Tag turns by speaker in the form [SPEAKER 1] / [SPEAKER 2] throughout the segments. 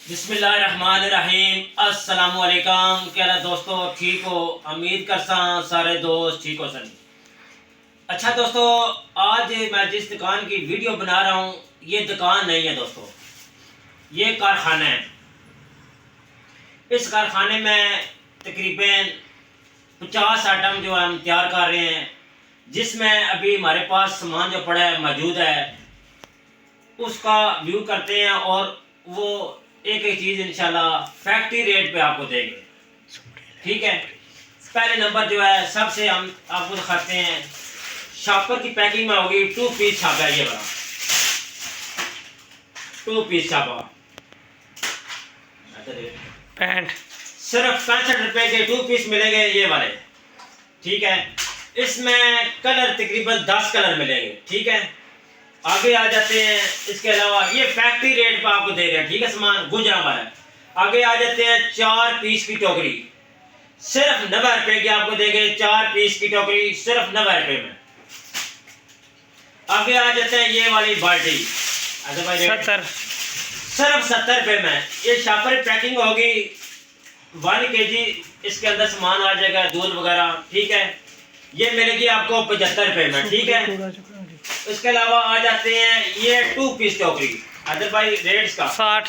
[SPEAKER 1] बिस्मिल्लाहिर्रहमानिर्रहीम अस्सलामुअलैकुम। क्या हाल दोस्तों, ठीक हो? उम्मीद करता सारे दोस्त ठीक हो सर। अच्छा दोस्तों, आज मैं जिस दुकान की वीडियो बना रहा हूँ ये दुकान नहीं है दोस्तों, ये कारखाना है। इस कारखाने में तकरीबन 50 आइटम जो हम तैयार कर रहे हैं, जिसमें अभी हमारे पास सामान जो पड़ा है मौजूद है, उसका व्यू करते हैं और वो एक एक चीज़ इंशाल्लाह फैक्ट्री रेट पे आपको देंगे। ठीक है, पहले नंबर जो है सबसे हम आपको दिखाते हैं, शॉपर की पैकिंग में होगी 2 पीस छापा। ये वाला 2 पीस छापा
[SPEAKER 2] पैंट
[SPEAKER 1] सिर्फ 65 रुपए के 2 पीस मिलेंगे ये वाले। ठीक है, इसमें कलर तकरीबन 10 कलर मिलेंगे। ठीक है, आगे आ जाते हैं। इसके अलावा ये फैक्ट्री रेट पर आपको दे रहे हैं। ठीक है, सामान गुजरा वाला है। आगे आ जाते हैं, 4 पीस की टोकरी सिर्फ 90 रुपए की आपको देंगे। 4 पीस की टोकरी सिर्फ 90 रुपए में। आगे आ जाते हैं, ये वाली बाल्टी
[SPEAKER 2] 70
[SPEAKER 1] सिर्फ 70 रुपए में। ये शॉपर पैकिंग होगी 1 kg, इसके अंदर सामान आ जाएगा, दूध वगैरह। ठीक है, ये मिलेगी आपको 75 रुपए में। ठीक है, इसके अलावा आ जाते हैं, ये 2 पीस टोकरी अदर भाई रेट्स का
[SPEAKER 2] 60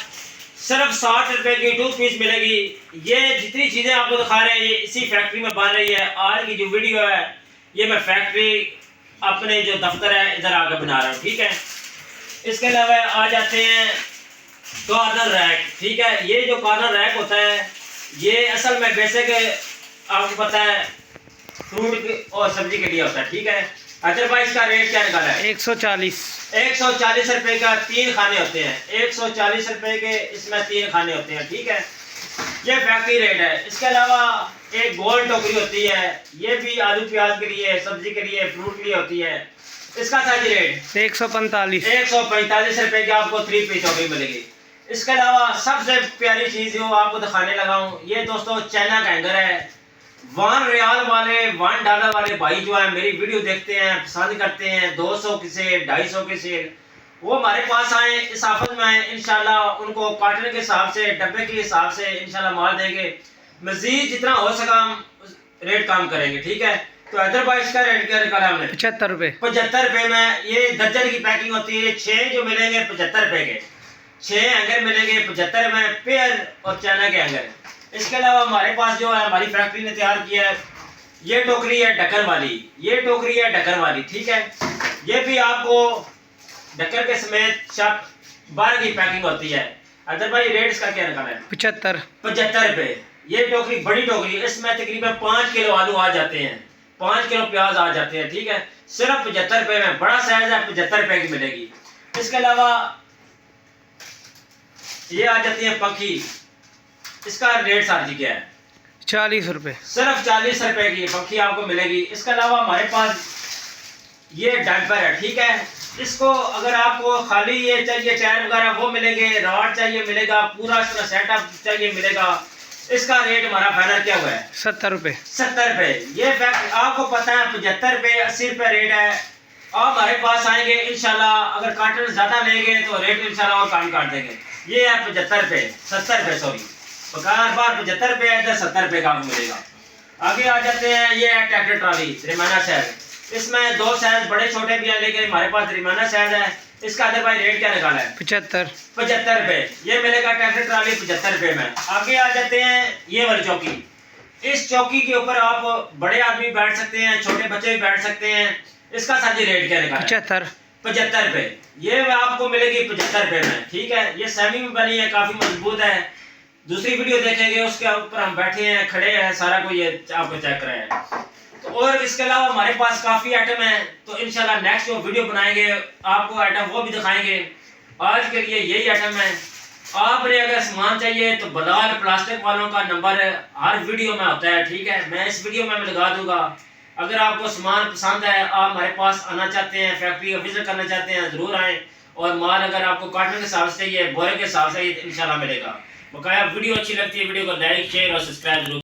[SPEAKER 1] सिर्फ 60 रुपए की 2 पीस मिलेगी। ये जितनी चीजें आपको दिखा रहे हैं ये इसी फैक्ट्री में बन रही है। आज की जो वीडियो है ये मैं फैक्ट्री अपने जो दफ्तर है इधर आकर बना रहा हूँ। ठीक है, इसके अलावा आ जाते हैं कॉर्नर रैक। ठीक है, ये जो कॉर्नर रैक होता है ये असल में बेसिक आपको पता है फ्रूट और सब्जी के लिए होता है। ठीक है, अदरवाइज का रेट क्या निकाला है? 140 रुपए का 3 खाने होते हैं। 140 रुपए के इसमें 3 खाने होते हैं। ठीक है, ये फैक्ट्री रेट है। इसके अलावा एक गोल टोकरी होती है, ये भी आलू प्याज के लिए, सब्जी के लिए, फ्रूट के लिए होती है। इसका साइज रेट 145 रुपए की आपको 3 पीस टोकरी मिलेगी। इसके अलावा सबसे प्यारी चीज जो आपको दिखाने लगा हूँ, ये दोस्तों चाइना का हैंगर है। 1 रियाल वाले, $1 वाले भाई जो है मेरी वीडियो देखते हैं, पसंद करते हैं, 200 की सेल, 250 की सेल, वो हमारे पास आए, इस आफत में आए। इंशाल्लाह उनको कार्टन के हिसाब से, डब्बे के हिसाब से इंशाल्लाह माल देंगे। मजीद जितना हो सका हम रेट कम करेंगे। ठीक है, तो अदरवाइज का रेट क्या निकाला हमने?
[SPEAKER 2] 75 रुपए।
[SPEAKER 1] 75 रुपए में ये दर्जन की पैकिंग होती है। 6 जो मिलेंगे 75 रुपए के, 6 हैंगर मिलेंगे 75 में, पेयर और चाइना के हैंगर। इसके अलावा हमारे पास जो है हमारी फैक्ट्री ने तैयार किया है, ये टोकरी है ढक्कन वाली, ये टोकरी है ढक्कन वाली। ठीक है, ये भी आपको ढक्कन के समेत 12 की पैकिंग होती है। अदर भाई रेट्स का क्या निकाला है? 75 रुपए। ये टोकरी बड़ी टोकरी, इसमें तकरीबन 5 किलो आलू आ जाते हैं, 5 किलो प्याज आ जाते हैं। ठीक है, सिर्फ 75 रुपए में। बड़ा साइज है, 75 रुपए की मिलेगी। इसके अलावा ये आ जाती है पंखी, इसका रेट सर जी क्या है?
[SPEAKER 2] 40 रुपए।
[SPEAKER 1] सिर्फ 40 रुपए की पंखी आपको मिलेगी। इसके अलावा हमारे पास ये डैम्पर है। ठीक है, इसको अगर आपको खाली ये चाहिए, टायर वगैरह वो मिलेंगे, रॉड चाहिए मिलेगा, पूरा इसका सेटअप चाहिए मिलेगा। इसका रेट हमारा फाइनल क्या हुआ है?
[SPEAKER 2] 70 रुपए।
[SPEAKER 1] 70 रुपए। ये फैक्ट आपको पता है 75 रुपए, 80 रुपए रेट है। आप हमारे पास आएंगे इंशाल्लाह, अगर कार्टन ज्यादा लेंगे तो रेट इंशाल्लाह और कम कर देंगे। ये है 75 रुपए, 70 रुपए सॉरी, बार 75 रुपए है, 70 रुपए का आपको मिलेगा। आगे आ जाते हैं, ये है ट्रैक्टर ट्रॉली रिमाना साइज। इसमें 2 साइज बड़े छोटे भी हैं, लेकिन हमारे पास रिमाना साइज है। इसका अदर भाई रेट क्या निकाला है? 75 रुपए। ये मिलेगा ट्रैक्टर ट्रॉली 75 रुपए में। आगे आ जाते हैं, ये वाली चौकी। इस चौकी के ऊपर आप बड़े आदमी बैठ सकते हैं, छोटे बच्चे भी बैठ सकते हैं। इसका साझी रेट क्या निकाला? 75 रुपए। ये आपको मिलेगी 75 रुपए में। ठीक है, ये सेमी में बनी है, काफी मजबूत है। दूसरी वीडियो देखेंगे उसके ऊपर हम बैठे हैं, खड़े हैं, सारा कुछ ये आपको चेक कराया। तो और इसके अलावा हमारे पास काफी आइटम है, तो इंशाल्लाह नेक्स्ट जो वीडियो बनाएंगे आपको आइटम वो भी दिखाएंगे। आज के लिए यही आइटम है। आपने अगर सामान चाहिए तो बलाल प्लास्टिक वालों का नंबर हर वीडियो में होता है। ठीक है, मैं इस वीडियो में लगा दूंगा। अगर आपको सामान पसंद है, आप हमारे पास आना चाहते हैं, फैक्ट्री का विजिट करना चाहते हैं, जरूर आएँ। और माल अगर आपको कार्टन के हिसाब से चाहिए, बोरे के हिसाब से इंशाल्लाह मिलेगा। बकाया वीडियो अच्छी लगती है, वीडियो को लाइक, शेयर और सब्सक्राइब जरूर।